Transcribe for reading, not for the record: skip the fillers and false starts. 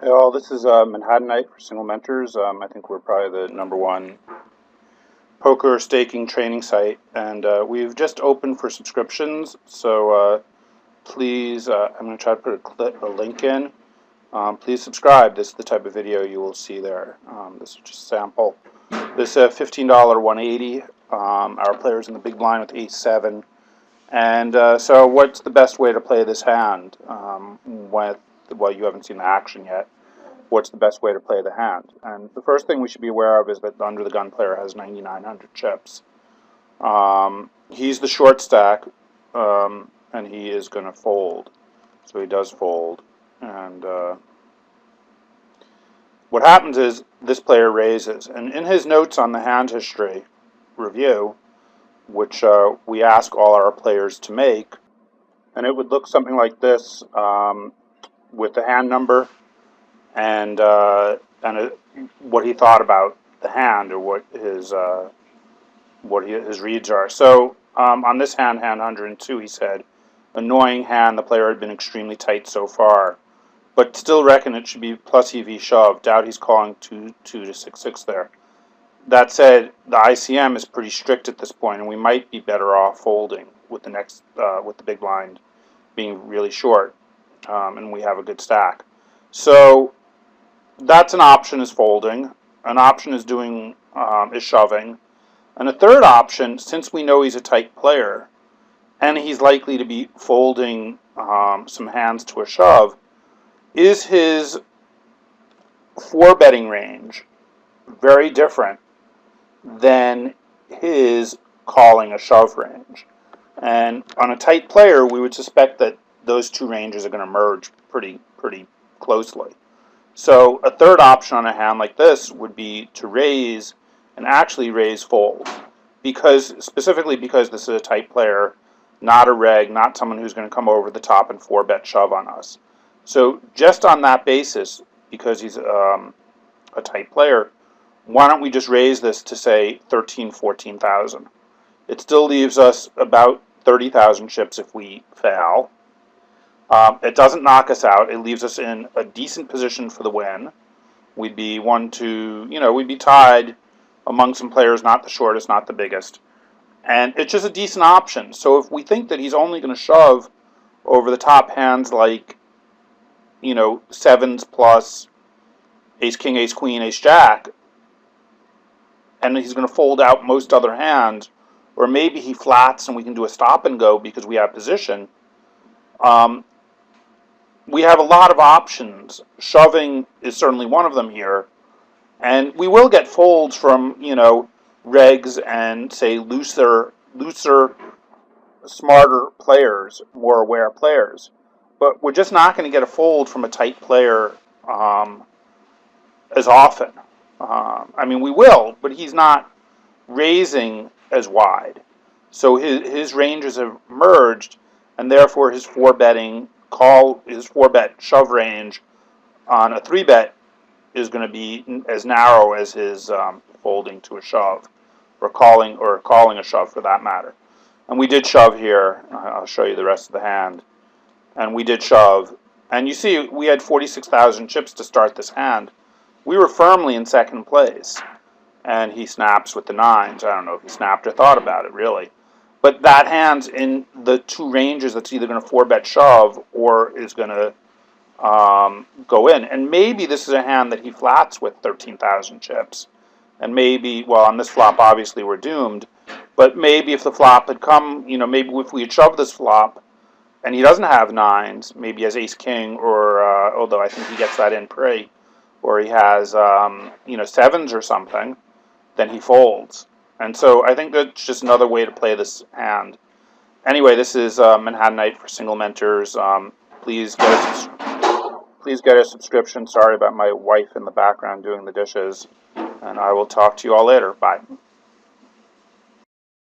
Hey all, this is Manhattanite for SNGmentors. I think we're probably the #1 poker staking training site, and we've just opened for subscriptions. So please, I'm going to try to put a link in. Please subscribe. This is the type of video you will see there. This is just a sample. This is $15 180. Our player's in the big blind with ace-7. And so what's the best way to play this hand? Well, you haven't seen the action yet. What's the best way to play the hand? And the first thing we should be aware of is that the under the gun player has 9,900 chips. He's the short stack, and he is going to fold. So he does fold. And what happens is this player raises. And in his notes on the hand history review, which we ask all our players to make, and it would look something like this with the hand number and what he thought about the hand, or what his reads are. So on this hand 102, he said, annoying hand, the player had been extremely tight so far, but still reckon it should be plus EV shove. Doubt he's calling 2 to 6-6 there. That said, the ICM is pretty strict at this point, and we might be better off folding with the next with the big blind being really short, and we have a good stack. So that's an option, is folding. An option is doing is shoving, and a third option, since we know he's a tight player and he's likely to be folding some hands to a shove, is his 4-betting range very different than his calling a shove range. And on a tight player, we would suspect that those two ranges are going to merge pretty closely. So a third option on a hand like this would be to raise, and actually raise fold, specifically because this is a tight player, not a reg, not someone who's going to come over the top and 4-bet shove on us. So just on that basis, because he's a tight player, why don't we just raise this to, say, 13,000, 14,000? It still leaves us about 30,000 chips if we fail. It doesn't knock us out. It leaves us in a decent position for the win. We'd be we'd be tied among some players, not the shortest, not the biggest. And it's just a decent option. So if we think that he's only going to shove over the top hands like, 7s plus ace-king, ace-queen, ace-jack, and he's going to fold out most other hands, or maybe he flats and we can do a stop and go because we have position, we have a lot of options. Shoving is certainly one of them here, and we will get folds from regs and, say, looser, smarter players, more aware players, but we're just not going to get a fold from a tight player as often. I mean, we will, but he's not raising as wide. So his ranges have merged, and therefore his 4-betting his 4-bet shove range on a 3-bet is going to be as narrow as his folding to a shove, or calling a shove for that matter. And we did shove here. I'll show you the rest of the hand. And we did shove, and you see we had 46,000 chips to start this hand. We were firmly in second place, and he snaps with the 9s. I don't know if he snapped or thought about it, really. But that hand's in the two ranges that's either going to 4-bet shove or is going to go in. And maybe this is a hand that he flats with 13,000 chips. And maybe, well, on this flop, obviously, we're doomed. But maybe if the flop had come, maybe if we had shoved this flop, and he doesn't have 9s, maybe he has ace-king, or, although I think he gets that in pre, or he has, 7s or something, then he folds. And so I think that's just another way to play this hand. Anyway, this is Manhattanite for SNGmentors. Please get a subscription. Sorry about my wife in the background doing the dishes. And I will talk to you all later. Bye.